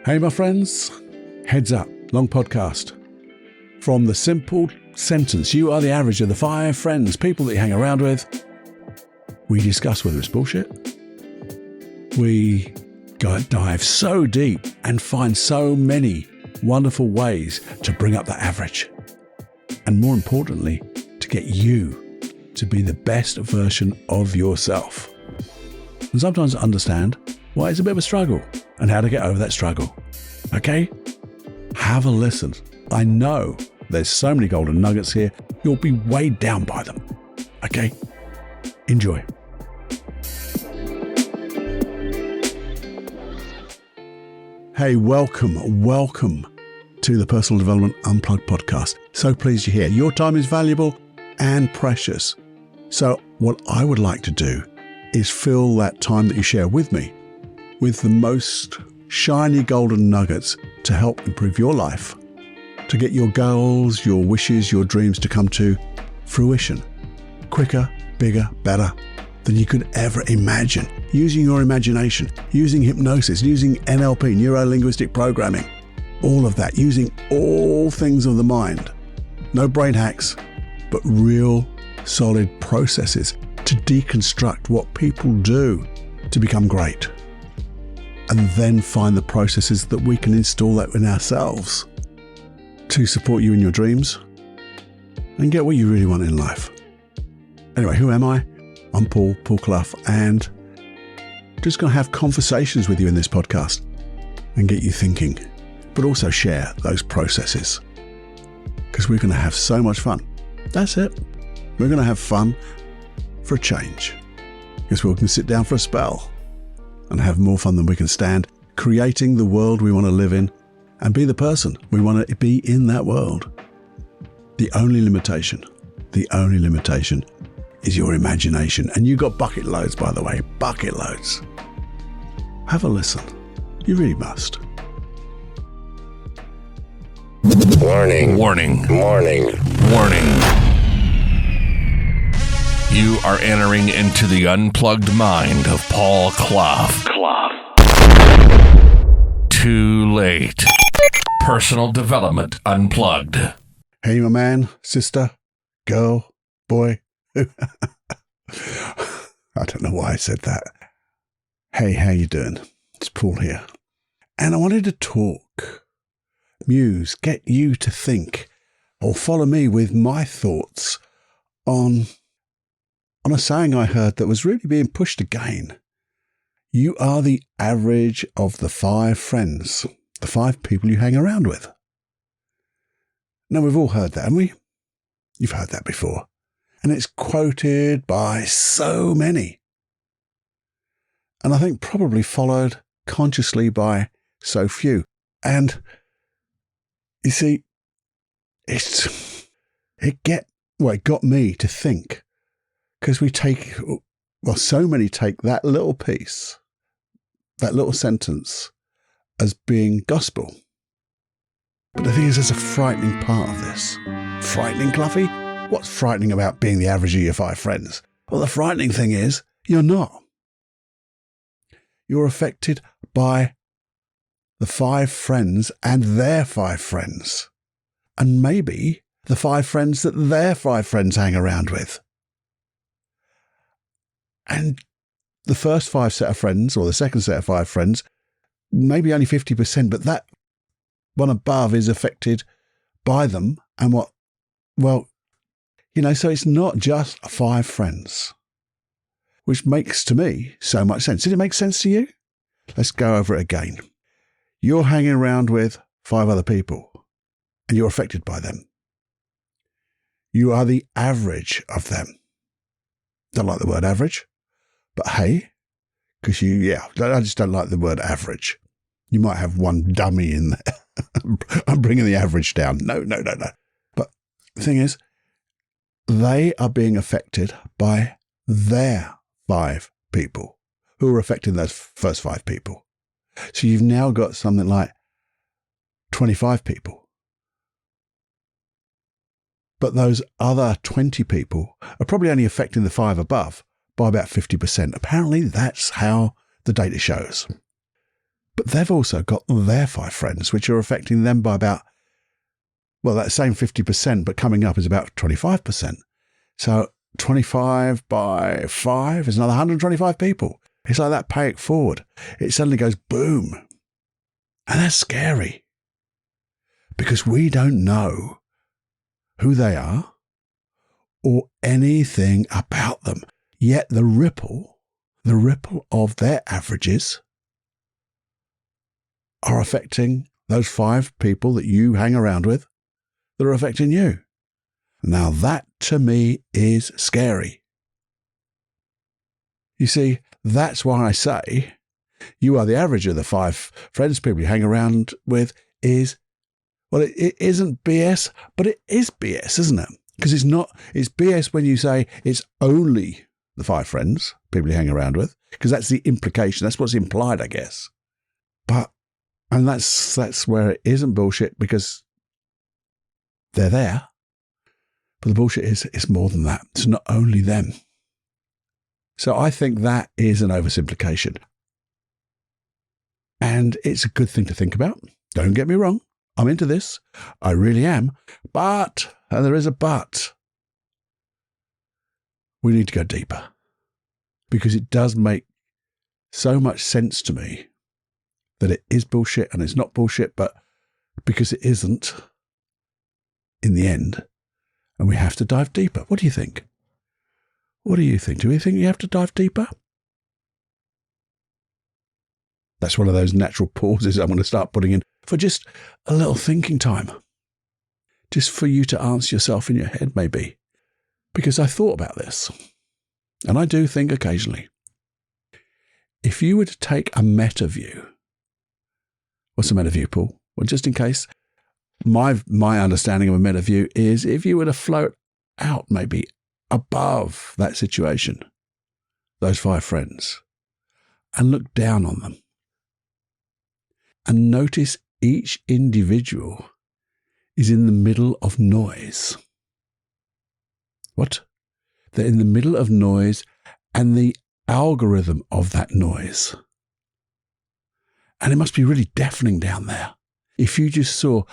Hey, my friends, heads up, long podcast. From the simple sentence, you are the average of the 5 friends, people that you hang around with, we discuss whether it's bullshit. We dive so deep and find so many wonderful ways to bring up the average. And more importantly, to get you to be the best version of yourself. And sometimes understand why it's a bit of a struggle and how to get over that struggle. Okay? Have a listen. I know there's so many golden nuggets here, you'll be weighed down by them. Okay? Enjoy. Hey, welcome to the Personal Development Unplugged podcast. So pleased you're here. Your time is valuable and precious. So what I would like to do is fill that time that you share with me with the most shiny golden nuggets to help improve your life, to get your goals, your wishes, your dreams to come to fruition quicker, bigger, better than you could ever imagine. Using your imagination, using hypnosis, using NLP, neuro-linguistic programming, all of that, using all things of the mind. No brain hacks, but real solid processes to deconstruct what people do to become great. And then find the processes that we can install that in ourselves to support you in your dreams and get what you really want in life. Anyway, who am I? I'm Paul Clough, and just going to have conversations with you in this podcast and get you thinking, but also share those processes because we're going to have so much fun. That's it. We're going to have fun for a change because we can sit down for a spell and have more fun than we can stand, creating the world we want to live in and be the person we want to be in that world. The only limitation is your imagination. And you got bucket loads, by the way, bucket loads. Have a listen. You really must. Warning. You are entering into the unplugged mind of Paul Clough. Too late. Personal Development Unplugged. Hey, my man, sister, girl, boy. I don't know why I said that. Hey, how you doing? It's Paul here. And I wanted to talk, muse, get you to think or follow me with my thoughts on a saying I heard that was really being pushed again. You are the average of the 5 friends, the 5 people you hang around with. Now, we've all heard that, haven't we? You've heard that before. And it's quoted by so many. And I think probably followed consciously by so few. And you see, it got me to think. Because so many take that little piece, that little sentence, as being gospel. But the thing is, there's a frightening part of this. Frightening, Cluffy? What's frightening about being the average of your 5 friends? Well, the frightening thing is, you're not. You're affected by the 5 friends and their 5 friends. And maybe the 5 friends that their 5 friends hang around with. And the first 5 set of friends, or the second set of 5 friends, maybe only 50%, but that one above is affected by them. And so it's not just 5 friends, which makes to me so much sense. Did it make sense to you? Let's go over it again. You're hanging around with 5 other people, and you're affected by them. You are the average of them. Don't like the word average. But hey, because I just don't like the word average. You might have one dummy in there. I'm bringing the average down. No. But the thing is, they are being affected by their 5 people who are affecting those first 5 people. So you've now got something like 25 people. But those other 20 people are probably only affecting the 5 above by about 50%. Apparently, that's how the data shows. But they've also got their 5 friends, which are affecting them by about, well, that same 50%, but coming up is about 25%. So 25 by 5 is another 125 people. It's like that, pay it forward. It suddenly goes boom. And that's scary. Because we don't know who they are or anything about them. Yet the ripple of their averages are affecting those 5 people that you hang around with that are affecting you. Now that to me is scary. You see, that's why I say you are the average of the 5 friends, people you hang around with is, well, it isn't BS, but it is BS, isn't it? Because it's BS when you say it's only the 5 friends, people you hang around with, because that's the implication. That's what's implied, I guess. And that's where it isn't bullshit, because they're there. But the bullshit is it's more than that. It's not only them. So I think that is an oversimplification. And it's a good thing to think about. Don't get me wrong. I'm into this. I really am. But, and there is a but, we need to go deeper. Because it does make so much sense to me that it is bullshit and it's not bullshit, but because it isn't in the end, and we have to dive deeper. What do you think? What do you think? Do you think you have to dive deeper? That's one of those natural pauses I'm going to start putting in for just a little thinking time. Just for you to answer yourself in your head, maybe. Because I thought about this, and I do think occasionally, if you were to take a meta view, what's a meta view, Paul? Well, just in case, my understanding of a meta view is if you were to float out maybe above that situation, those 5 friends, and look down on them, and notice each individual is in the middle of noise. What? They're in the middle of noise and the algorithm of that noise. And it must be really deafening down there if you just saw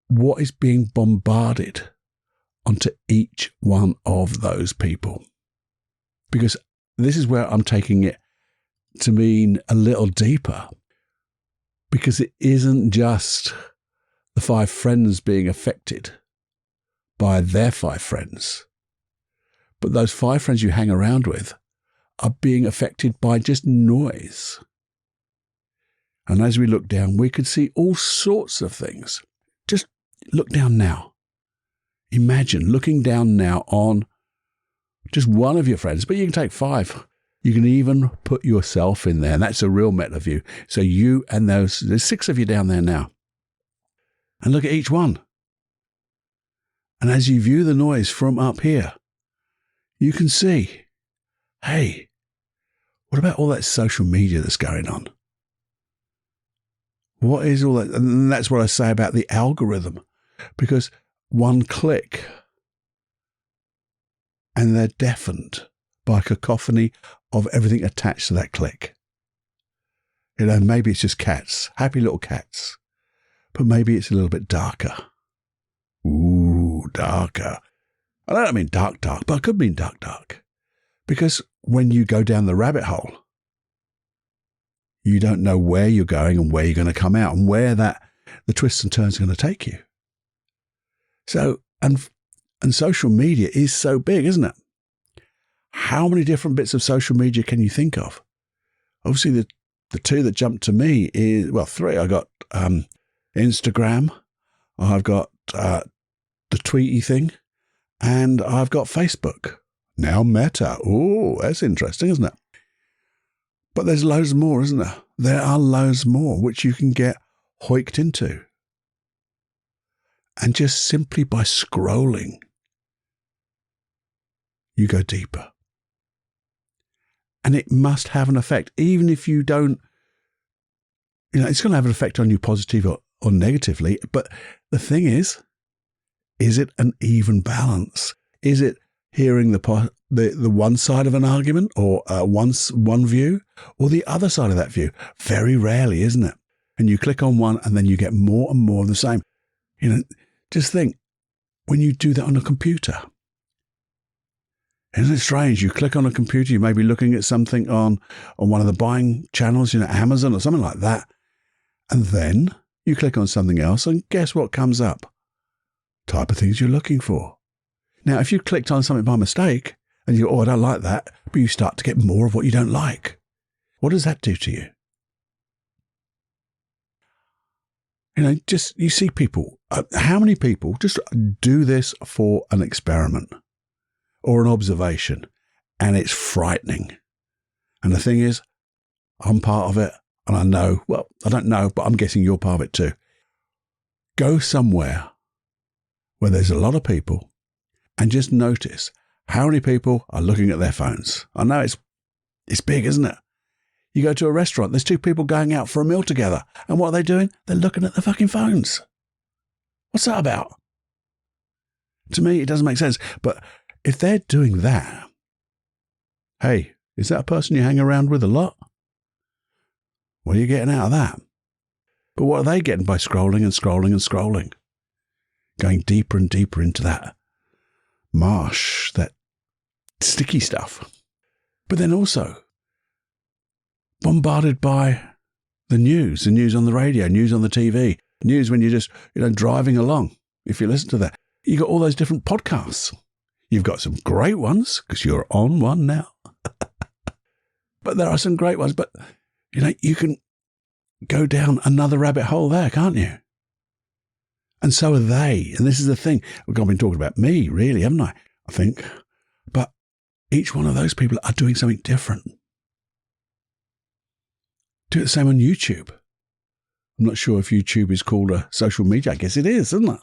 what is being bombarded onto each one of those people. Because this is where I'm taking it to mean a little deeper. Because it isn't just the 5 friends being affected by their 5 friends, but those 5 friends you hang around with are being affected by just noise. And as we look down, we could see all sorts of things. Just look down now. Imagine looking down now on just one of your friends, but you can take 5. You can even put yourself in there, and that's a real meta view. So you and there's 6 of you down there now. And look at each one. And as you view the noise from up here, you can see, hey, what about all that social media that's going on? What is all that? And that's what I say about the algorithm. Because one click, and they're deafened by a cacophony of everything attached to that click. You know, maybe it's just cats, happy little cats. But maybe it's a little bit darker. Ooh, darker. I don't mean dark, but I could mean dark. Because when you go down the rabbit hole, you don't know where you're going and where you're going to come out and where the twists and turns are going to take you. So, and social media is so big, isn't it? How many different bits of social media can you think of? Obviously, the 2 that jumped to me is, well, 3. I got Instagram, I've got the Tweety thing, and I've got Facebook. Now Meta. Oh, that's interesting, isn't it? But there's loads more, isn't there? There are loads more which you can get hoiked into. And just simply by scrolling, you go deeper. And it must have an effect, even if you don't, it's going to have an effect on you positive or negatively. But the thing is it an even balance? Is it, hearing the one side of an argument or one view or the other side of that view. Very rarely, isn't it? And you click on one and then you get more and more of the same. Just think, when you do that on a computer, isn't it strange? You click on a computer, you may be looking at something on one of the buying channels, Amazon or something like that. And then you click on something else and guess what comes up? Type of things you're looking for. Now, if you clicked on something by mistake and you go, I don't like that, but you start to get more of what you don't like, what does that do to you? You see people, how many people just do this for an experiment or an observation, and it's frightening. And the thing is, I'm part of it, and I don't know, but I'm guessing you're part of it too. Go somewhere where there's a lot of people and just notice how many people are looking at their phones. I know it's big, isn't it? You go to a restaurant, there's two people going out for a meal together. And what are they doing? They're looking at their fucking phones. What's that about? To me, it doesn't make sense. But if they're doing that, hey, is that a person you hang around with a lot? What are you getting out of that? But what are they getting by scrolling and scrolling and scrolling? Going deeper and deeper into that marsh, that sticky stuff. But then also bombarded by the news on the radio, news on the TV, news when you're just, driving along. If you listen to that, you got all those different podcasts. You've got some great ones because you're on one now. But there are some great ones. But, you can go down another rabbit hole there, can't you? And so are they. And this is the thing. I've been talking about me, really, haven't I? I think. But each one of those people are doing something different. Do it the same on YouTube. I'm not sure if YouTube is called a social media. I guess it is, isn't it?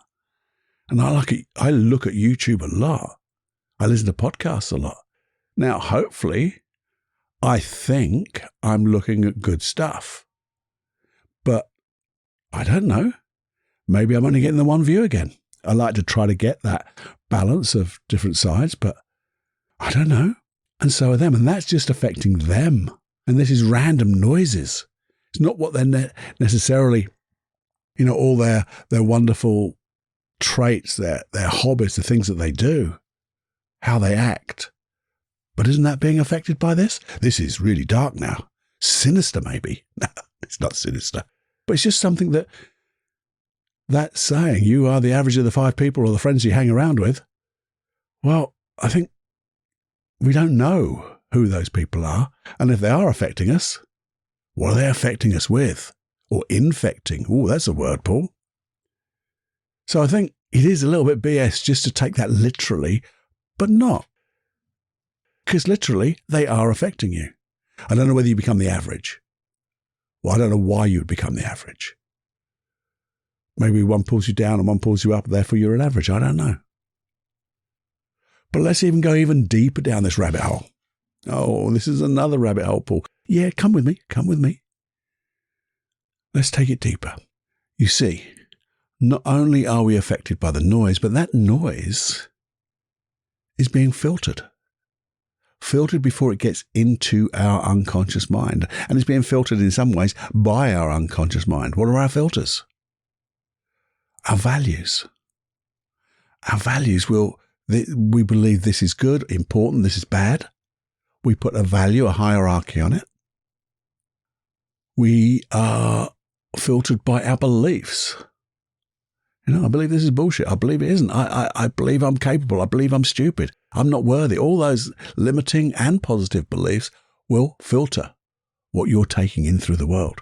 And I look at YouTube a lot. I listen to podcasts a lot. Now, hopefully, I think I'm looking at good stuff. But I don't know. Maybe I'm only getting the one view again. I like to try to get that balance of different sides, but I don't know. And so are them. And that's just affecting them. And this is random noises. It's not what they're necessarily, all their wonderful traits, their hobbies, the things that they do, how they act. But isn't that being affected by this? This is really dark now. Sinister, maybe. No, it's not sinister. But it's just something that's saying you are the average of the 5 people or the friends you hang around with. Well, I think we don't know who those people are. And if they are affecting us, what are they affecting us with? Or infecting? Oh, that's a word, Paul. So I think it is a little bit BS just to take that literally, but not. Because literally, they are affecting you. I don't know whether you become the average. Well, I don't know why you would become the average. Maybe one pulls you down and one pulls you up, therefore you're an average. I don't know. But let's even go even deeper down this rabbit hole. Oh, this is another rabbit hole, Paul. Yeah, come with me. Let's take it deeper. You see, not only are we affected by the noise, but that noise is being filtered. Filtered before it gets into our unconscious mind. And it's being filtered in some ways by our unconscious mind. What are our filters? Our values. Our values we believe this is good, important, this is bad. We put a value, a hierarchy on it. We are filtered by our beliefs. I believe this is bullshit. I believe it isn't. I believe I'm capable. I believe I'm stupid. I'm not worthy. All those limiting and positive beliefs will filter what you're taking in through the world,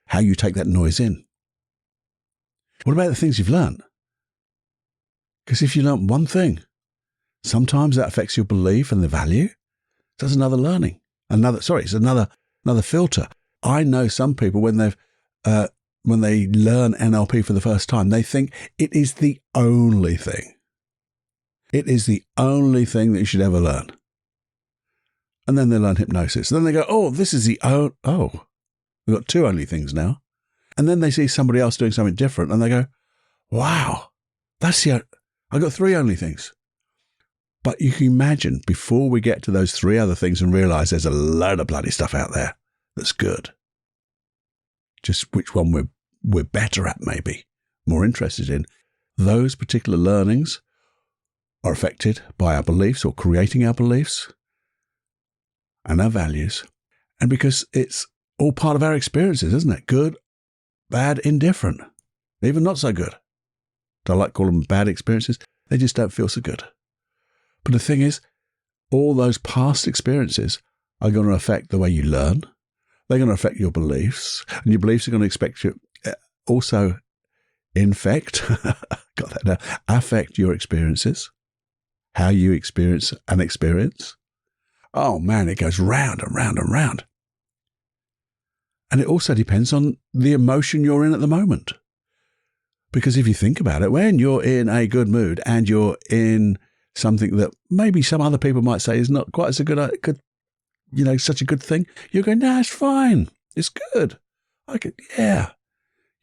how you take that noise in. What about the things you've learned? Because if you learn one thing, sometimes that affects your belief and the value. That's another learning. It's another filter. I know some people when they learn NLP for the first time, they think it is the only thing. It is the only thing that you should ever learn. And then they learn hypnosis. And then they go, this is we've got 2 only things now. And then they see somebody else doing something different and they go, wow, I got 3 only things. But you can imagine, before we get to those three other things and realize there's a load of bloody stuff out there that's good, just which one we're better at, maybe, more interested in, those particular learnings are affected by our beliefs or creating our beliefs and our values. And because it's all part of our experiences, isn't it? Good, bad, indifferent, even not so good. I like calling them bad experiences. They just don't feel so good. But the thing is, all those past experiences are going to affect the way you learn. They're going to affect your beliefs, and your beliefs are going to affect your experiences, how you experience an experience. Oh man, it goes round and round and round. And it also depends on the emotion you're in at the moment. Because if you think about it, when you're in a good mood and you're in something that maybe some other people might say is not quite so good, such a good thing, you're going, nah, it's fine. It's good. Yeah.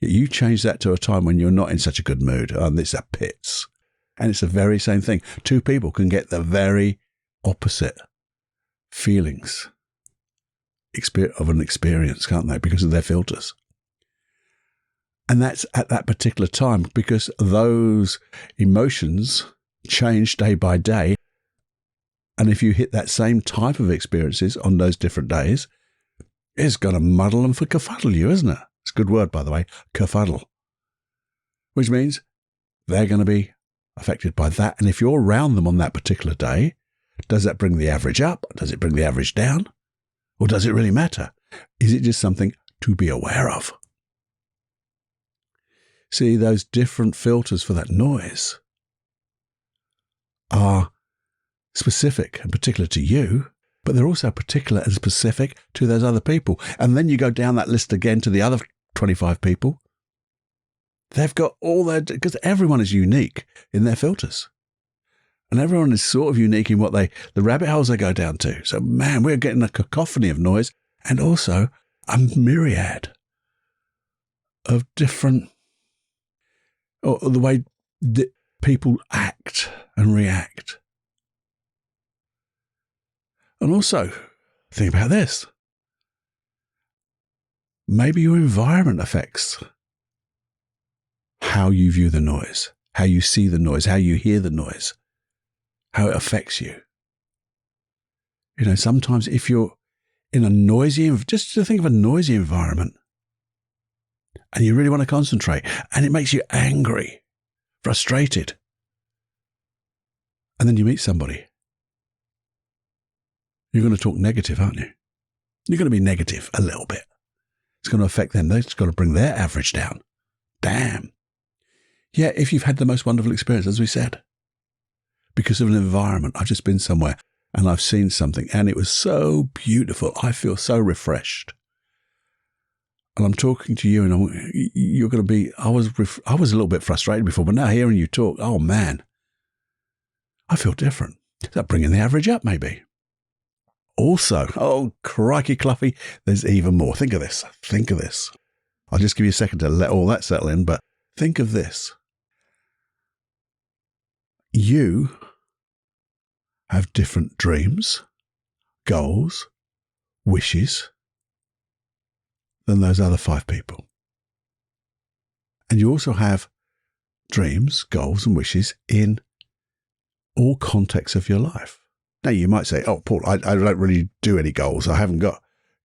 You change that to a time when you're not in such a good mood, and it's a pits. And it's the very same thing. Two people can get the very opposite feelings of an experience, can't they? Because of their filters. And that's at that particular time, because those emotions change day by day. And if you hit that same type of experiences on those different days, it's going to muddle and kerfuddle you, isn't it? It's a good word, by the way, kerfuddle. Which means they're going to be affected by that. And if you're around them on that particular day, does that bring the average up? Does it bring the average down? Or does it really matter? Is it just something to be aware of? See, those different filters for that noise are specific and particular to you, but they're also particular and specific to those other people. And then you go down that list again to the other 25 people. They've got all their, because everyone is unique in their filters. And everyone is sort of unique in the rabbit holes they go down to. So, man, we're getting a cacophony of noise and also a myriad of different, or the way that people act and react. And also, think about this. Maybe your environment affects how you view the noise, how you see the noise, how you hear the noise, how it affects you. Sometimes if you're in a noisy, just to think of a noisy environment, and you really want to concentrate, and it makes you angry, frustrated, and then you meet somebody, you're going to talk negative, aren't you? You're going to be negative a little bit. It's going to affect them. It's going to bring their average down. Damn. Yeah, if you've had the most wonderful experience, as we said, because of an environment. I've just been somewhere and I've seen something and it was so beautiful. I feel so refreshed. And I'm talking to you and you're going to be, I was a little bit frustrated before, but now hearing you talk, oh man, I feel different. Is that bringing the average up maybe? Also, oh crikey Cluffy, there's even more. Think of this. I'll just give you a second to let all that settle in, but think of this. You have different dreams, goals, wishes than those other 5 people. And you also have dreams, goals, and wishes in all contexts of your life. Now, you might say, oh, Paul, I don't really do any goals. I haven't got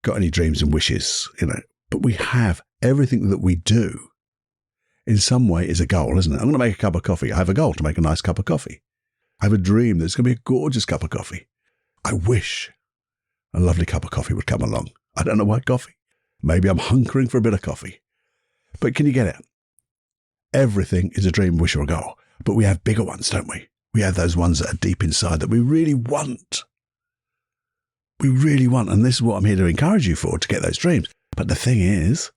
any dreams and wishes, But we have everything that we do in some way is a goal, isn't it? I'm going to make a cup of coffee. I have a goal to make a nice cup of coffee. I have a dream that it's going to be a gorgeous cup of coffee. I wish a lovely cup of coffee would come along. I don't know why coffee. Maybe I'm hunkering for a bit of coffee. But can you get it? Everything is a dream, wish, or a goal. But we have bigger ones, don't we? We have those ones that are deep inside that we really want. We really want. And this is what I'm here to encourage you for, to get those dreams. But the thing is,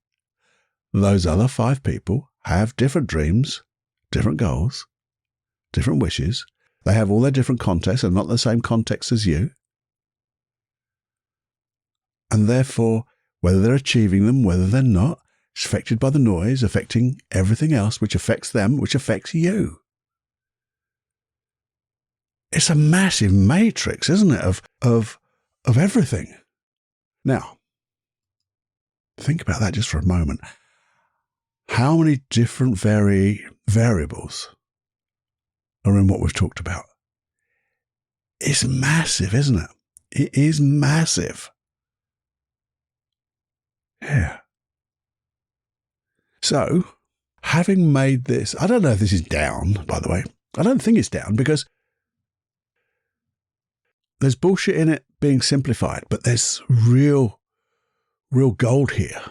those other 5 people have different dreams, different goals, different wishes. They have all their different contexts and not the same context as you. And therefore, whether they're achieving them, whether they're not, it's affected by the noise, affecting everything else, which affects them, which affects you. it's a massive matrix, isn't it, of everything. Now, think about that just for a moment. How many different variables are in what we've talked about? It's massive, isn't it? It is massive. Yeah. So, having made this, I don't know if this is down, by the way. I don't think it's down because there's bullshit in it being simplified, but there's real gold here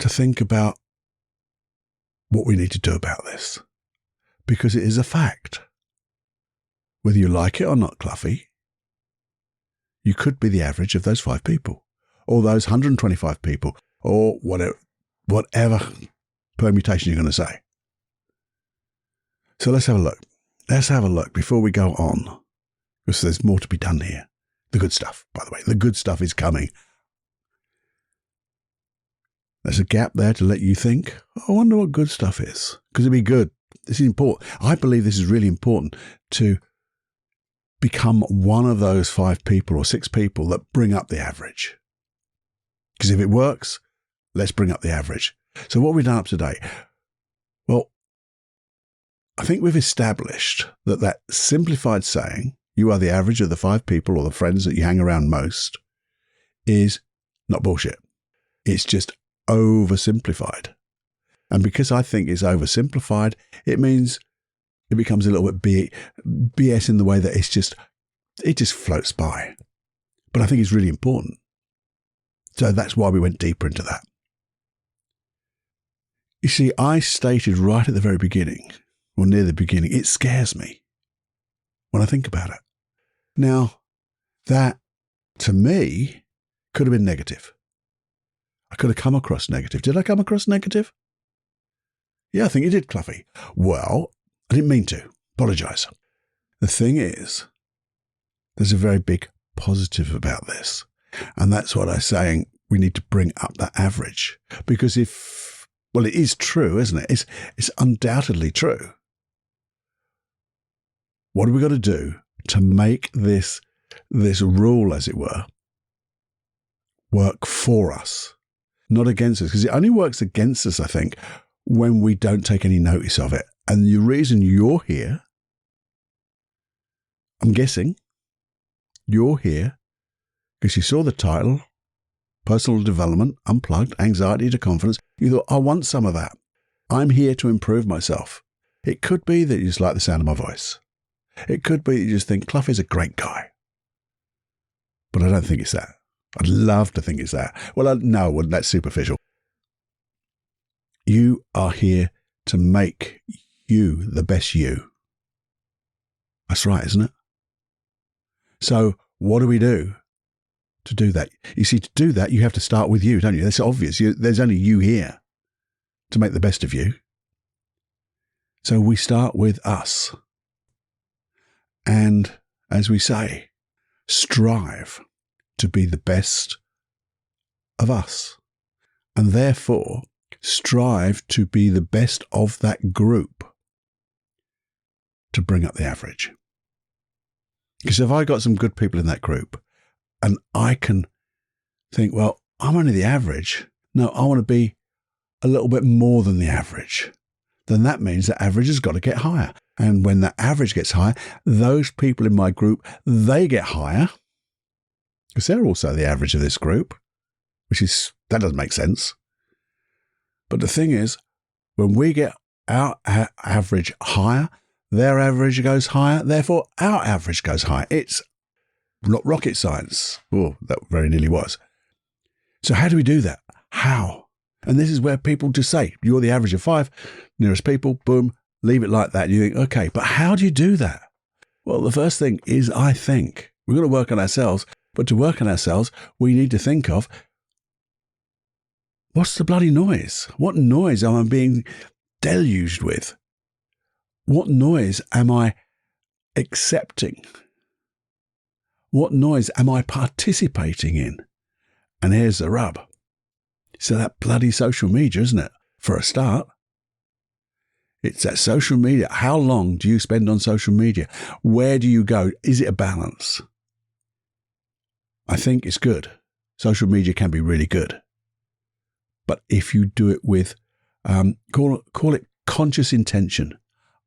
to think about what we need to do about this, because it is a fact. Whether you like it or not, Cluffy, you could be the average of those 5 people, or those 125 people, or whatever permutation you're going to say. So let's have a look. Let's have a look before we go on, because there's more to be done here. The good stuff, by the way. The good stuff is coming. There's a gap there to let you think, I wonder what good stuff is, because it'd be good. This is important. I believe this is really important to become one of those 5 people or 6 people that bring up the average. Because if it works, let's bring up the average. So what have we done up to date? Well, I think we've established that simplified saying, you are the average of the 5 people or the friends that you hang around most, is not bullshit. It's just oversimplified. And because I think it's oversimplified, it means it becomes a little bit BS in the way that it just floats by. But I think it's really important. So that's why we went deeper into that. You see, I stated right at the very beginning, or near the beginning, it scares me when I think about it. Now, that, to me, could have been negative. I could have come across negative. Did I come across negative? Yeah, I think you did, Cluffy. Well, I didn't mean to. Apologise. The thing is, there's a very big positive about this. And that's what I'm saying. We need to bring up that average. Because it is true, isn't it? It's undoubtedly true. What have we got to do to make this rule, as it were, work for us, not against us? Because it only works against us, I think, when we don't take any notice of it. And the reason you're here, I'm guessing, you're here because you saw the title, Personal Development, Unplugged, Anxiety to Confidence. You thought, I want some of that. I'm here to improve myself. It could be that you just like the sound of my voice. It could be that you just think Cluffy's a great guy. But I don't think it's that. I'd love to think it's that. Well, no, that's superficial. You are here to make you the best you. That's right, isn't it? So what do we do to do that? You see, to do that, you have to start with you, don't you? That's obvious. There's only you here to make the best of you. So we start with us. And as we say, strive to be the best of us. And therefore, strive to be the best of that group to bring up the average. Because if I got some good people in that group and I can think, well, I'm only the average. No, I want to be a little bit more than the average. Then that means the average has got to get higher. And when the average gets higher, those people in my group, they get higher because they're also the average of this group, that doesn't make sense. But the thing is, when we get our average higher, their average goes higher, therefore our average goes higher. It's not rocket science. Oh, that very nearly was. So how do we do that? How? And this is where people just say, you're the average of 5, nearest people, boom, leave it like that. And you think, okay, but how do you do that? Well, the first thing is, I think, we've got to work on ourselves. But to work on ourselves, we need to think of, what's the bloody noise? What noise am I being deluged with? What noise am I accepting? What noise am I participating in? And here's the rub. So that bloody social media, isn't it? For a start, It's that social media. How long do you spend on social media? Where do you go? Is it a balance? I think it's good. Social media can be really good. But if you do it with, call it conscious intention.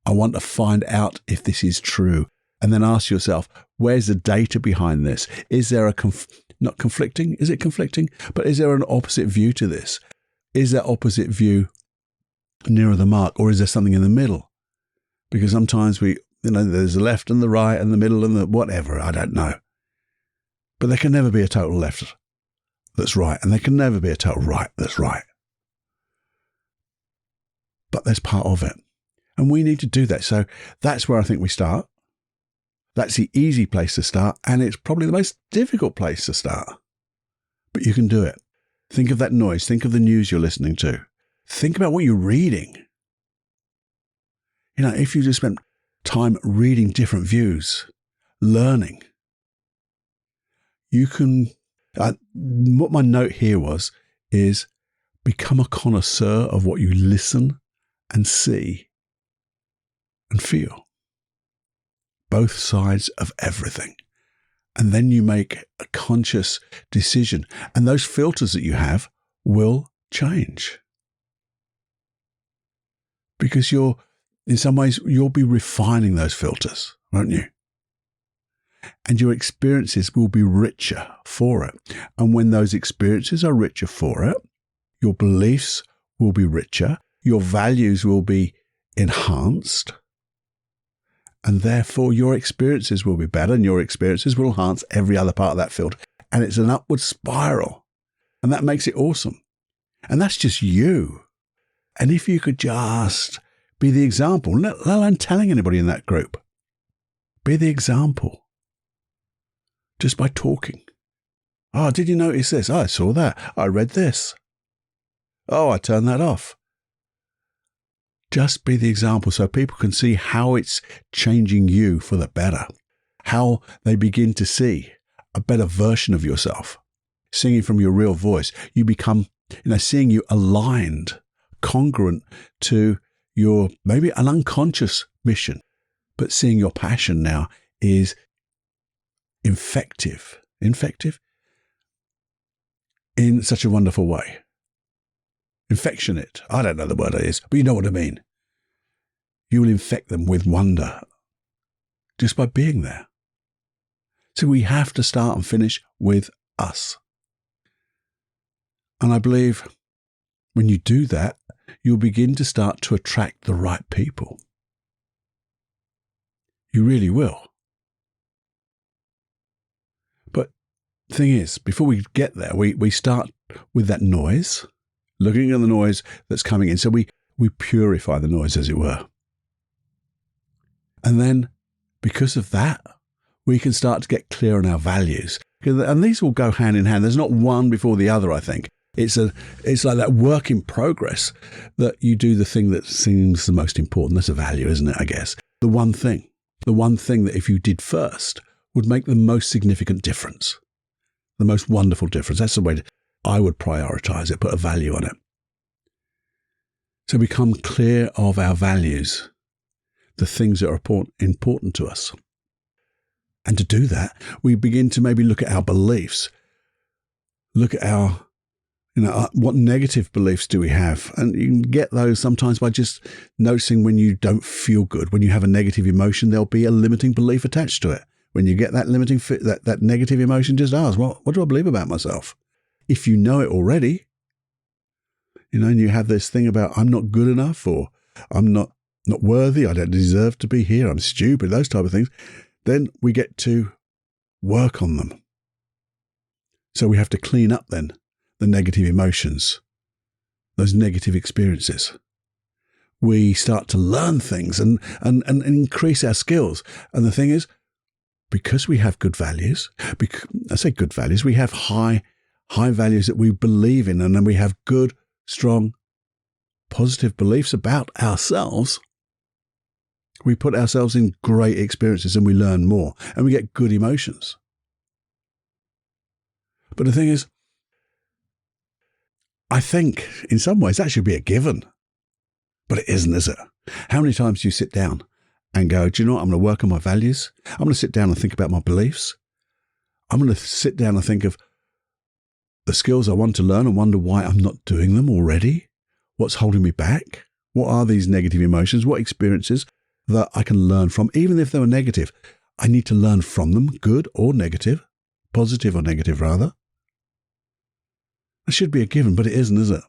I want to find out if this is true. And then ask yourself, where's the data behind this? Is there not conflicting? Is it conflicting? But is there an opposite view to this? Is that opposite view nearer the mark, or is there something in the middle? Because sometimes there's the left and the right and the middle and the whatever, I don't know. But there can never be a total left that's right, and there can never be a total right that's right. But there's part of it. And we need to do that. So that's where I think we start. That's the easy place to start, and it's probably the most difficult place to start. But you can do it. Think of that noise. Think of the news you're listening to. Think about what you're reading. If you just spent time reading different views, learning, you can, what my note here is become a connoisseur of what you listen and see and feel. Both sides of everything. And then you make a conscious decision. And those filters that you have will change. Because in some ways, you'll be refining those filters, won't you? And your experiences will be richer for it. And when those experiences are richer for it, your beliefs will be richer, your values will be enhanced, and therefore your experiences will be better, and your experiences will enhance every other part of that filter. And it's an upward spiral. And that makes it awesome. And that's just you. And if you could just be the example, let alone telling anybody in that group, be the example just by talking. Oh, did you notice this? Oh, I saw that. I read this. Oh, I turned that off. Just be the example so people can see how it's changing you for the better, how they begin to see a better version of yourself, singing from your real voice. You become, seeing you aligned, congruent to your maybe an unconscious mission, but seeing your passion now is infective in such a wonderful way. Infectionate. I don't know the word it is, but you know what I mean. You will infect them with wonder just by being there. So we have to start and finish with us. And I believe when you do that, you'll begin to start to attract the right people. You really will. But the thing is, before we get there, we start with that noise, looking at the noise that's coming in. So we purify the noise, as it were. And then, because of that, we can start to get clear on our values. And these will go hand in hand. There's not one before the other, I think. It's like that work in progress that you do the thing that seems the most important. That's a value, isn't it, I guess? The one thing that if you did first would make the most significant difference, the most wonderful difference. That's the way I would prioritize it, put a value on it. So become clear of our values, the things that are important to us. And to do that, we begin to maybe look at our beliefs, look at our, what negative beliefs do we have? And you can get those sometimes by just noticing when you don't feel good, when you have a negative emotion, there'll be a limiting belief attached to it. When you get that limiting, that negative emotion, just ask, what do I believe about myself? If you know it already, and you have this thing about I'm not good enough, or I'm not worthy, I don't deserve to be here, I'm stupid, those type of things, then we get to work on them. So we have to clean up then the negative emotions, those negative experiences. We start to learn things and increase our skills. And the thing is, because we have good values, we have high values that we believe in, and then we have good, strong, positive beliefs about ourselves, we put ourselves in great experiences and we learn more and we get good emotions. But the thing is, I think in some ways that should be a given. But it isn't, is it? How many times do you sit down and go, do you know what? I'm going to work on my values. I'm going to sit down and think about my beliefs. I'm going to sit down and think of the skills I want to learn and wonder why I'm not doing them already. What's holding me back? What are these negative emotions? What experiences that I can learn from? Even if they were negative, I need to learn from them, good or negative, positive or negative rather. It should be a given, but it isn't, is it?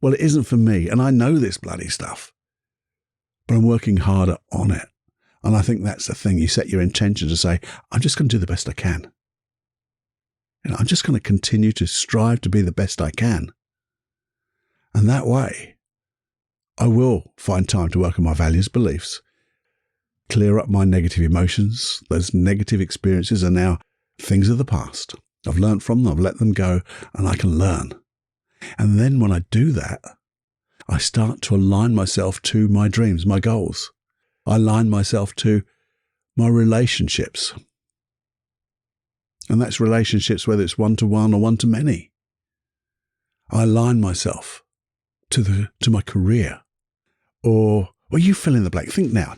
Well, it isn't for me, and I know this bloody stuff, but I'm working harder on it. And I think that's the thing. You set your intention to say, I'm just going to do the best I can. I'm just going to continue to strive to be the best I can. And that way, I will find time to work on my values, beliefs, clear up my negative emotions. Those negative experiences are now things of the past. I've learned from them, I've let them go, and I can learn. And then when I do that, I start to align myself to my dreams, my goals. I align myself to my relationships. And that's relationships, whether it's one-to-one or one-to-many. I align myself to my career. Or you fill in the blank. Think now,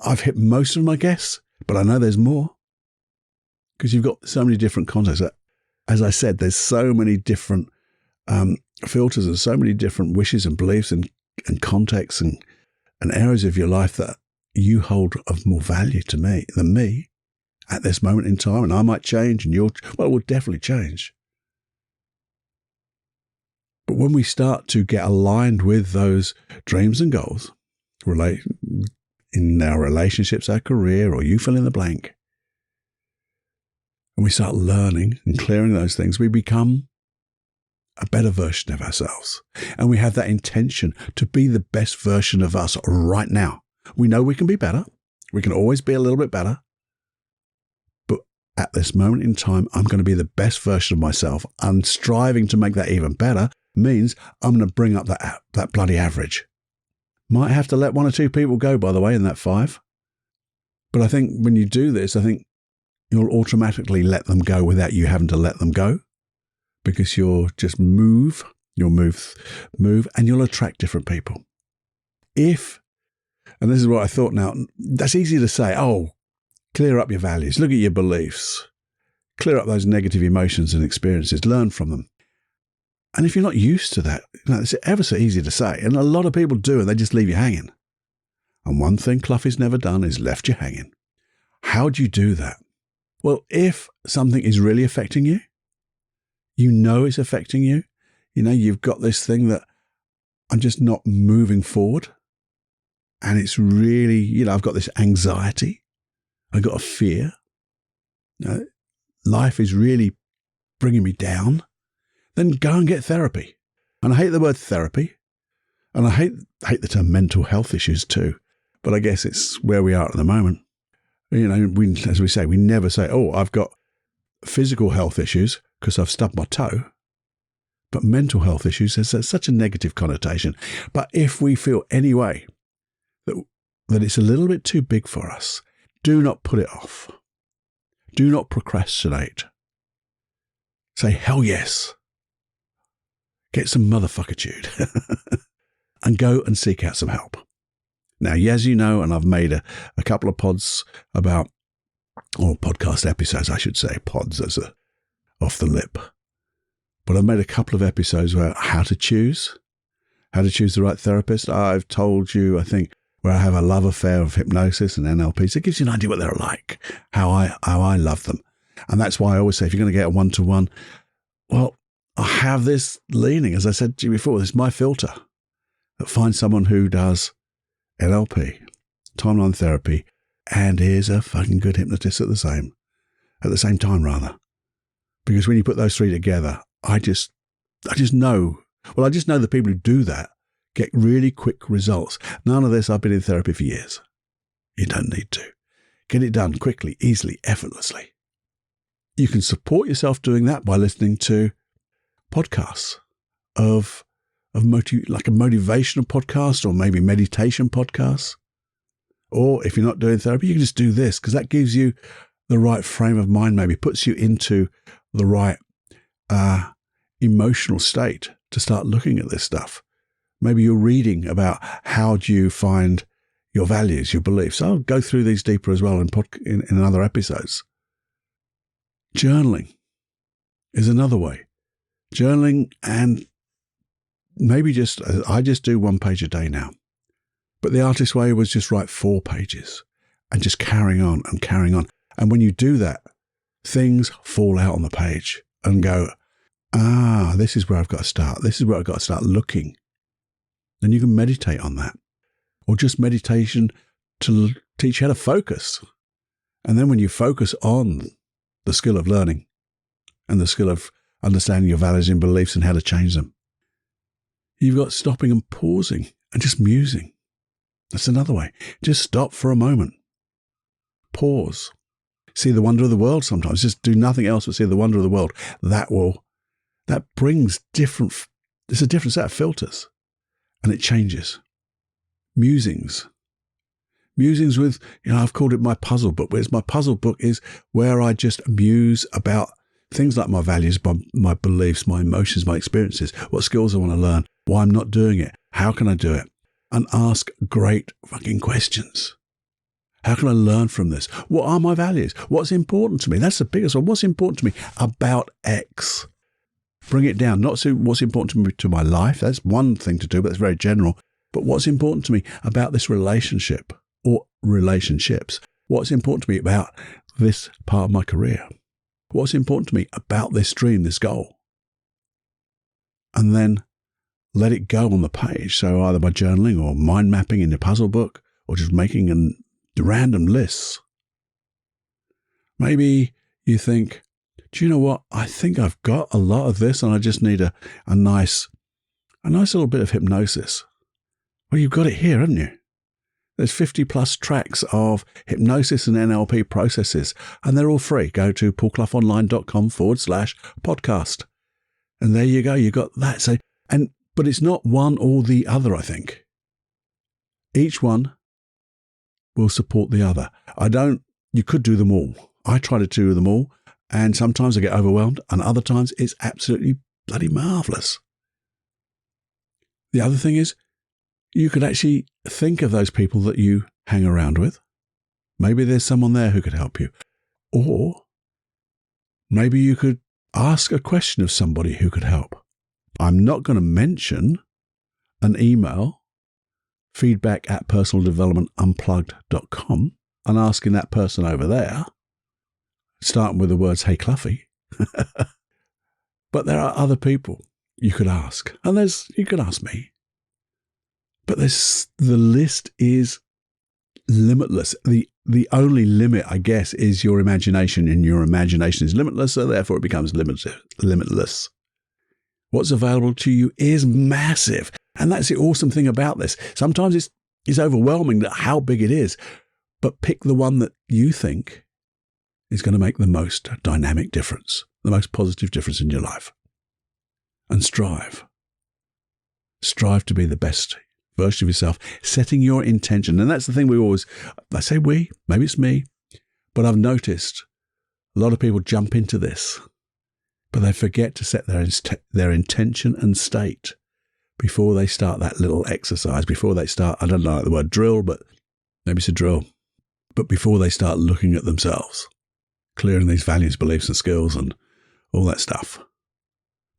I've hit most of my guests, but I know there's more. Because you've got so many different contexts. As I said, there's so many different filters and so many different wishes and beliefs and contexts and areas of your life that you hold of more value to me than me at this moment in time. And I might change and we'll definitely change. But when we start to get aligned with those dreams and goals, in our relationships, our career, or you fill in the blank, and we start learning and clearing those things, we become a better version of ourselves. And we have that intention to be the best version of us right now. We know we can be better. We can always be a little bit better. But at this moment in time, I'm going to be the best version of myself. And striving to make that even better means I'm going to bring up that bloody average. Might have to let one or two people go, by the way, in that 5. But I think when you do this, I think you'll automatically let them go without you having to let them go, because you'll just move, and you'll attract different people. And this is what I thought now, that's easy to say, clear up your values, look at your beliefs, clear up those negative emotions and experiences, learn from them. And if you're not used to that, it's ever so easy to say, and a lot of people do, and they just leave you hanging. And one thing Cluffy's never done is left you hanging. How do you do that? Well, if something is really affecting you, it's affecting you, you've got this thing that I'm just not moving forward. And it's really, I've got this anxiety. I've got a fear. Life is really bringing me down. Then go and get therapy. And I hate the word therapy. And I hate the term mental health issues too. But I guess it's where we are at the moment. As we say, we never say, I've got physical health issues because I've stubbed my toe. But mental health issues has such a negative connotation. But if we feel any way that it's a little bit too big for us, do not put it off. Do not procrastinate. Say, hell yes. Get some motherfuckitude and go and seek out some help. Now, as you know, and I've made a couple of pods about, or podcast episodes, I should say, pods as off the lip. But I've made a couple of episodes about how to choose the right therapist. I've told you, I think, where I have a love affair of hypnosis and NLP. So it gives you an idea what they're like, how I love them. And that's why I always say, if you're going to get a one-to-one, well, I have this leaning, as I said to you before, this is my filter. Find someone who does NLP, timeline therapy, and is a fucking good hypnotist at the same time, rather. Because when you put those three together, I just know the people who do that get really quick results. None of this, I've been in therapy for years. You don't need to. Get it done quickly, easily, effortlessly. You can support yourself doing that by listening to podcasts like a motivational podcast or maybe meditation podcasts. Or if you're not doing therapy, you can just do this, because that gives you the right frame of mind, maybe puts you into the right emotional state to start looking at this stuff. Maybe you're reading about how do you find your values, your beliefs. I'll go through these deeper as well in other episodes. Journaling is another way. Journaling, and maybe I just do 1 page a day now. But the artist way was just write 4 pages and just carrying on and carrying on. And when you do that, things fall out on the page and go, this is where I've got to start. This is where I've got to start looking. Then you can meditate on that. Or just meditation to teach you how to focus. And then when you focus on the skill of learning and the skill of understanding your values and beliefs and how to change them, you've got stopping and pausing and just musing. That's another way. Just stop for a moment. Pause. See the wonder of the world sometimes. Just do nothing else but see the wonder of the world. That brings it's a different set of filters, and it changes. Musings with, I've called it my puzzle book, but my puzzle book is where I just muse about things like my values, my beliefs, my emotions, my experiences, what skills I want to learn, why I'm not doing it, how can I do it, and ask great fucking questions. How can I learn from this? What are my values? What's important to me? That's the biggest one. What's important to me about X? Bring it down. Not so what's important to me to my life. That's one thing to do, but it's very general. But what's important to me about this relationship or relationships? What's important to me about this part of my career? What's important to me about this dream, this goal? And then let it go on the page. So either by journaling or mind mapping in the puzzle book or just making random lists. Maybe you think, do you know what? I think I've got a lot of this and I just need a nice little bit of hypnosis. Well, you've got it here, haven't you? There's 50 plus tracks of hypnosis and NLP processes, and they're all free. Go to paulcloughonline.com/podcast. And there you go. You got that. So, but it's not one or the other, I think. Each one will support the other. You could do them all. I try to do them all, and sometimes I get overwhelmed, and other times it's absolutely bloody marvelous. The other thing is, you could actually think of those people that you hang around with. Maybe there's someone there who could help you. Or maybe you could ask a question of somebody who could help. I'm not going to mention an email, feedback@personaldevelopmentunplugged.com, and asking that person over there, starting with the words, "Hey, Cluffy." But there are other people you could ask. And you could ask me. But the list is limitless. The only limit, I guess, is your imagination, and your imagination is limitless, so therefore it becomes limitless. What's available to you is massive. And that's the awesome thing about this. Sometimes it's overwhelming how big it is, but pick the one that you think is going to make the most dynamic difference, the most positive difference in your life. And strive. Strive to be the best version of yourself, setting your intention. And that's the thing I say we, maybe it's me, but I've noticed a lot of people jump into this, but they forget to set their intention and state before they start that little exercise, before they start, I don't like the word drill, but maybe it's a drill, but before they start looking at themselves, clearing these values, beliefs and skills and all that stuff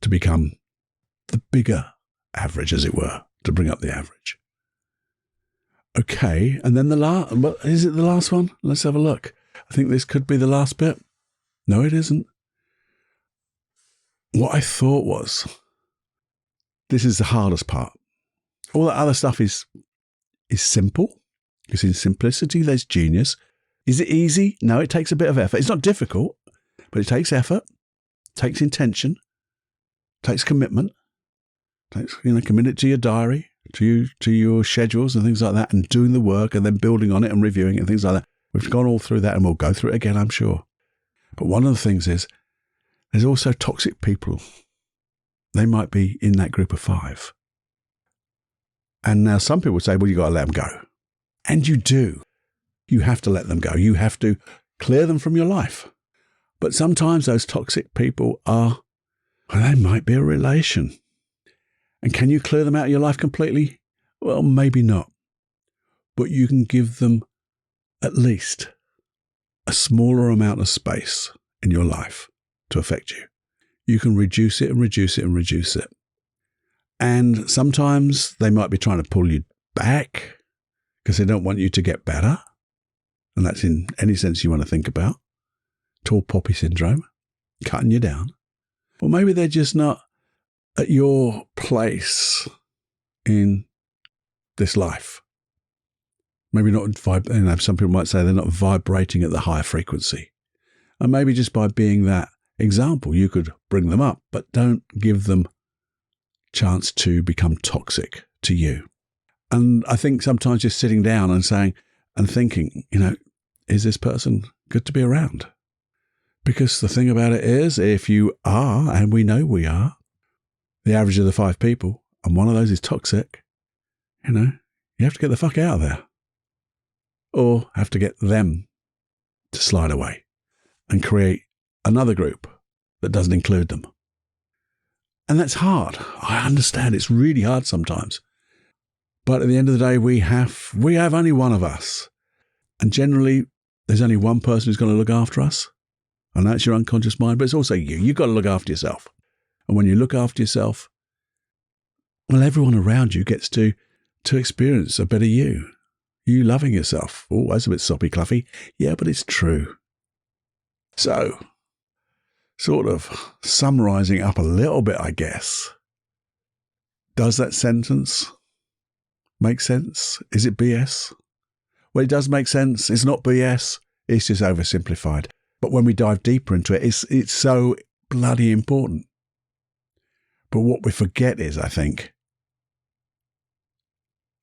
to become the bigger average, as it were, to bring up the average. Okay, and then is it the last one? Let's have a look. I think this could be the last bit. No, it isn't. What I thought was, this is the hardest part. All that other stuff is simple, because in simplicity there's genius. Is it easy? No, it takes a bit of effort. It's not difficult, but it takes effort, takes intention, takes commitment. Commit it to your diary, to your schedules and things like that, and doing the work and then building on it and reviewing it and things like that. We've gone all through that and we'll go through it again, I'm sure. But one of the things is there's also toxic people. They might be in that group of 5. And now some people say, well, you got to let them go. And you do. You have to let them go. You have to clear them from your life. But sometimes those toxic people they might be a relation. And can you clear them out of your life completely? Well, maybe not. But you can give them at least a smaller amount of space in your life to affect you. You can reduce it and reduce it and reduce it. And sometimes they might be trying to pull you back because they don't want you to get better. And that's in any sense you want to think about. Tall poppy syndrome, cutting you down. Or maybe they're just not at your place in this life. Maybe not, some people might say they're not vibrating at the higher frequency. And maybe just by being that example, you could bring them up, but don't give them chance to become toxic to you. And I think sometimes just sitting down and saying and thinking, is this person good to be around? Because the thing about it is, if you are, and we know we are, the average of the 5 people, and one of those is toxic, you have to get the fuck out of there. Or have to get them to slide away and create another group that doesn't include them. And that's hard. I understand it's really hard sometimes. But at the end of the day, we have only one of us. And generally, there's only one person who's going to look after us. And that's your unconscious mind, but it's also you. You've got to look after yourself. And when you look after yourself, well, everyone around you gets to experience a better you. You loving yourself. Oh, that's a bit soppy cluffy. Yeah, but it's true. So, sort of summarizing up a little bit, I guess. Does that sentence make sense? Is it BS? Well, it does make sense. It's not BS. It's just oversimplified. But when we dive deeper into it, it's so bloody important. But what we forget is, I think,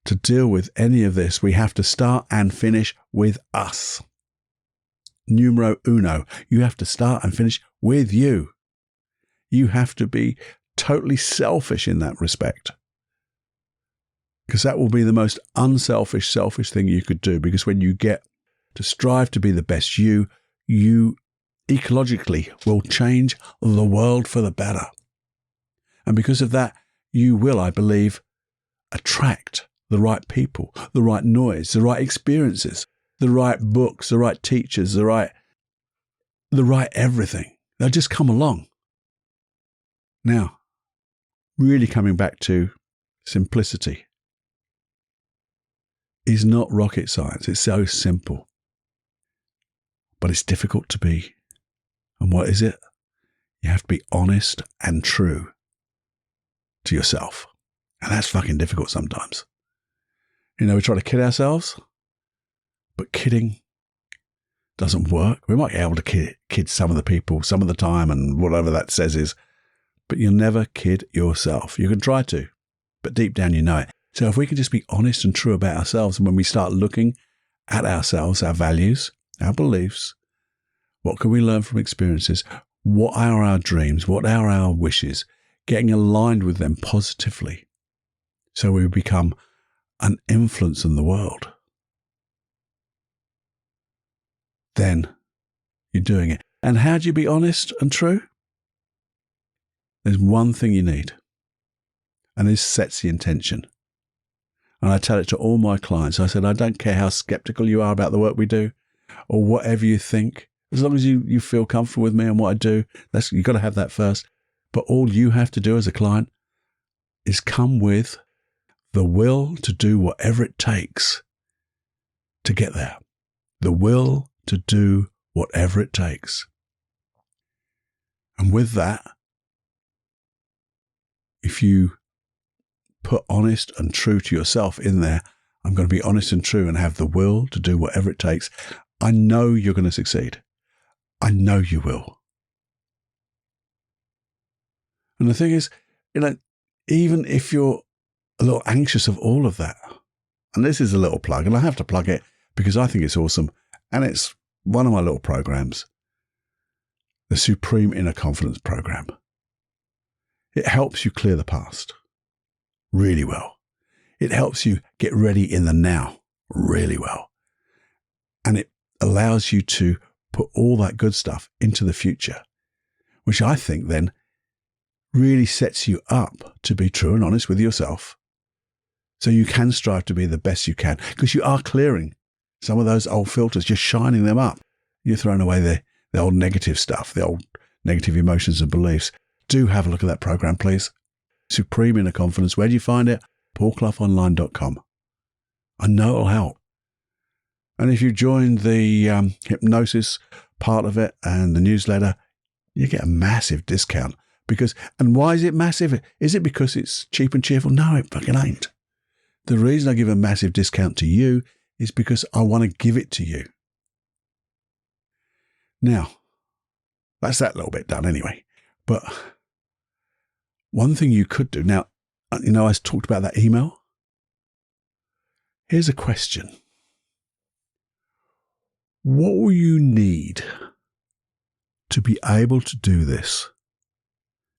to deal with any of this, we have to start and finish with us. Numero uno. You have to start and finish with you. You have to be totally selfish in that respect. Because that will be the most unselfish, selfish thing you could do. Because when you get to strive to be the best you ecologically will change the world for the better. And because of that, you will, I believe, attract the right people, the right noise, the right experiences, the right books, the right teachers, the right everything. They'll just come along. Now, really coming back to simplicity is not rocket science. It's so simple. But it's difficult to be. And what is it? You have to be honest and true to yourself. And that's fucking difficult sometimes. We try to kid ourselves, but kidding doesn't work. We might be able to kid some of the people some of the time and whatever that says is, but you'll never kid yourself. You can try to, but deep down you know it. So if we can just be honest and true about ourselves, and when we start looking at ourselves, our values, our beliefs, what can we learn from experiences? What are our dreams? What are our wishes? Getting aligned with them positively so we become an influence in the world. Then you're doing it. And how do you be honest and true? There's one thing you need, and this sets the intention. And I tell it to all my clients. I said, I don't care how skeptical you are about the work we do or whatever you think. As long as you feel comfortable with me and what I do, you've got to have that first. But all you have to do as a client is come with the will to do whatever it takes to get there. The will to do whatever it takes. And with that, if you put honest and true to yourself in there, I'm going to be honest and true and have the will to do whatever it takes, I know you're going to succeed. I know you will. And the thing is, even if you're a little anxious of all of that, and this is a little plug, and I have to plug it because I think it's awesome, and it's one of my little programs, the Supreme Inner Confidence Program. It helps you clear the past really well. It helps you get ready in the now really well. And it allows you to put all that good stuff into the future, which I think then really sets you up to be true and honest with yourself. So you can strive to be the best you can, because you are clearing some of those old filters. You're shining them up. You're throwing away the old negative stuff, the old negative emotions and beliefs. Do have a look at that program, please. Supreme Inner Confidence. Where do you find it? paulcloughonline.com. I know it'll help. And if you joined the hypnosis part of it and the newsletter, you get a massive discount. And why is it massive? Is it because it's cheap and cheerful? No, it fucking ain't. The reason I give a massive discount to you is because I want to give it to you. Now, that's that little bit done anyway. But one thing you could do, now, I talked about that email. Here's a question. What will you need to be able to do this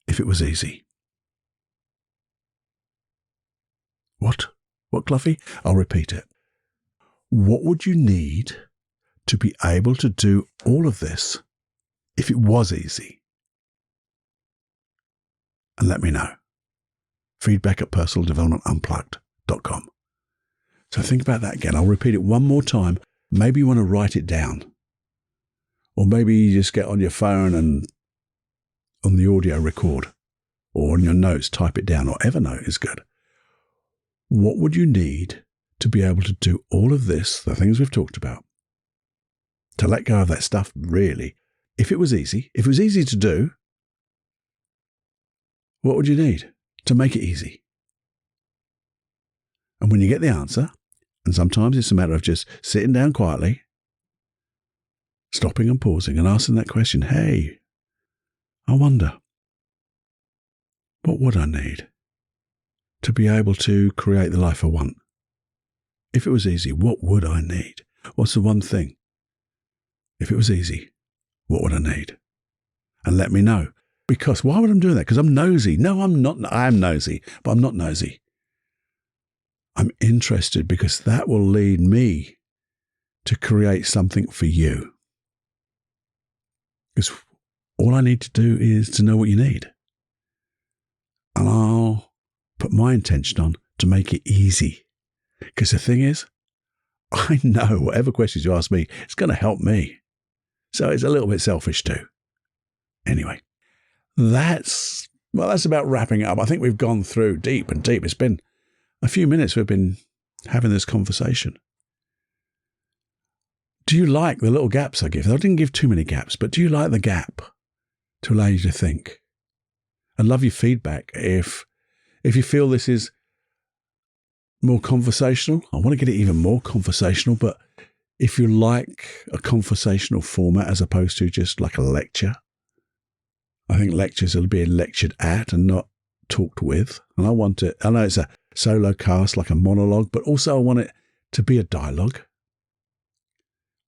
if it was easy? What? What, Cluffy? I'll repeat it. What would you need to be able to do all of this if it was easy? And let me know. feedback@personaldevelopmentunplugged.com. So think about that again. I'll repeat it one more time. Maybe you want to write it down. Or maybe you just get on your phone and on the audio record, or on your notes, type it down, or Evernote is good. What would you need to be able to do all of this, the things we've talked about, to let go of that stuff, really? If it was easy to do, what would you need to make it easy? And when you get the answer, and sometimes it's a matter of just sitting down quietly, stopping and pausing and asking that question, hey, I wonder, what would I need to be able to create the life I want? If it was easy, what would I need? What's the one thing? If it was easy, what would I need? And let me know. Because why would I do that? Because I'm nosy. No, I'm not. I am nosy, but I'm not nosy. I'm interested because that will lead me to create something for you. Because all I need to do is to know what you need. And I'll put my intention on to make it easy. Because the thing is, I know whatever questions you ask me, it's going to help me. So it's a little bit selfish too. Anyway, that's about wrapping it up. I think we've gone through deep and deep. It's been a few minutes we've been having this conversation. Do you like the little gaps I give? I didn't give too many gaps, but do you like the gap to allow you to think? I'd love your feedback. If you feel this is more conversational, I want to get it even more conversational, but if you like a conversational format as opposed to just like a lecture, I think lectures will be lectured at and not talked with. And I want it, I know it's a solo cast, like a monologue, but also I want it to be a dialogue.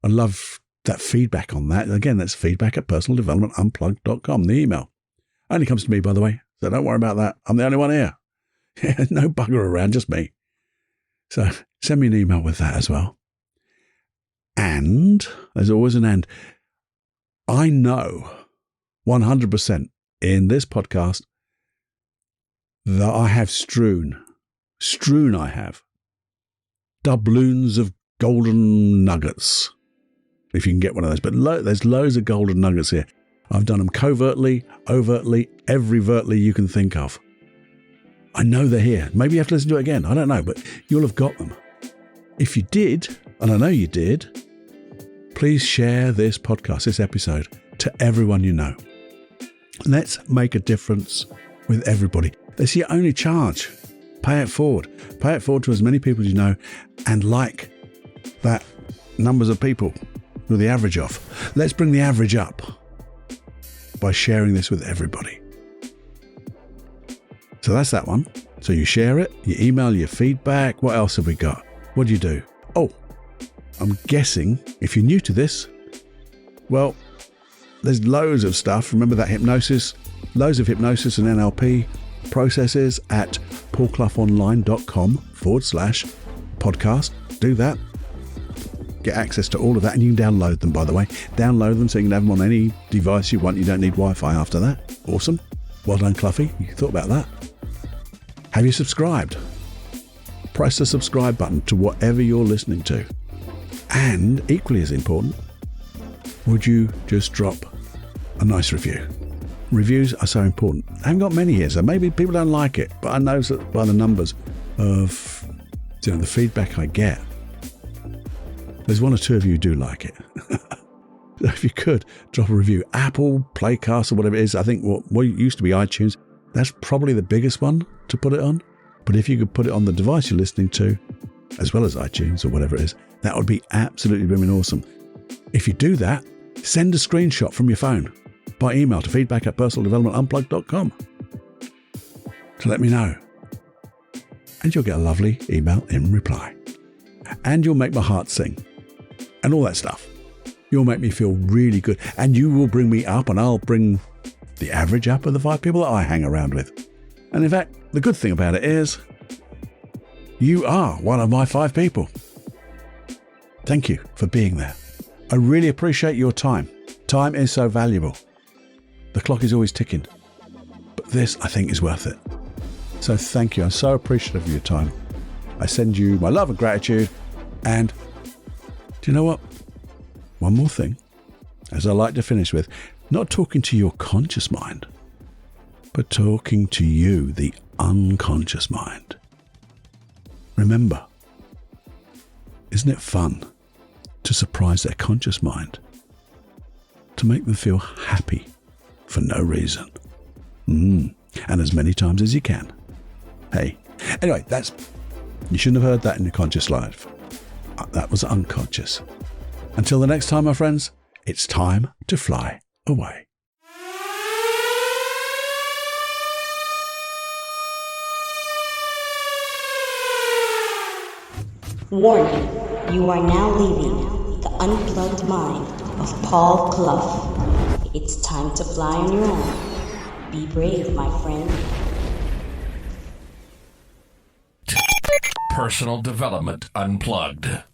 I love that feedback on that. Again, that's feedback@personaldevelopmentunplugged.com, the email. Only comes to me, by the way, so don't worry about that. I'm the only one here. No bugger around, just me. So send me an email with that as well. And there's always an and. I know 100% in this podcast that I have strewn I have doubloons of golden nuggets, if you can get one of those. But there's loads of golden nuggets here. I've done them covertly, overtly, every-vertly you can think of. I know they're here. Maybe you have to listen to it again. I don't know, but you'll have got them. If you did, and I know you did, please share this podcast, this episode, to everyone you know. Let's make a difference with everybody. That's your only charge. Pay it forward. Pay it forward to as many people as you know, and like that numbers of people with the average of. Let's bring the average up by sharing this with everybody. So that's that one. So you share it, you email your feedback. What else have we got? What do you do? Oh, I'm guessing if you're new to this, well, there's loads of stuff. Remember that hypnosis, loads of hypnosis and NLP processes at paulcloughonline.com/podcast. Do that. Get access to all of that, and you can download them, by the way. Download them so you can have them on any device you want. You don't need Wi-Fi after that. Awesome. Well done, Cluffy. You thought about that. Have you subscribed? Press the subscribe button to whatever you're listening to. And equally as important, would you just drop a nice review? Reviews are so important. I haven't got many here, so maybe people don't like it, but I know that by the numbers of the feedback I get, there's one or two of you who do like it. So if you could drop a review, Apple, Playcast, or whatever it is, I think what used to be iTunes, that's probably the biggest one to put it on. But if you could put it on the device you're listening to, as well as iTunes or whatever it is, that would be absolutely blooming awesome. If you do that, send a screenshot from your phone by email to feedback@personaldevelopmentunplugged.com to let me know. And you'll get a lovely email in reply. And you'll make my heart sing. And all that stuff. You'll make me feel really good. And you will bring me up, and I'll bring the average up of the 5 people that I hang around with. And in fact, the good thing about it is, you are one of my 5 people. Thank you for being there. I really appreciate your time. Time is so valuable. The clock is always ticking. But this, I think, is worth it. So thank you. I'm so appreciative of your time. I send you my love and gratitude. And do you know what? One more thing, as I like to finish with, not talking to your conscious mind, but talking to you, the unconscious mind. Remember, isn't it fun to surprise their conscious mind? To make them feel happy for no reason. And as many times as you can. Hey, anyway, you shouldn't have heard that in your conscious life. That was unconscious. Until the next time, my friends, it's time to fly away. Warning, you are now leaving the unplugged mind of Paul Clough. It's time to fly on your own. Be brave, my friend. Personal Development Unplugged.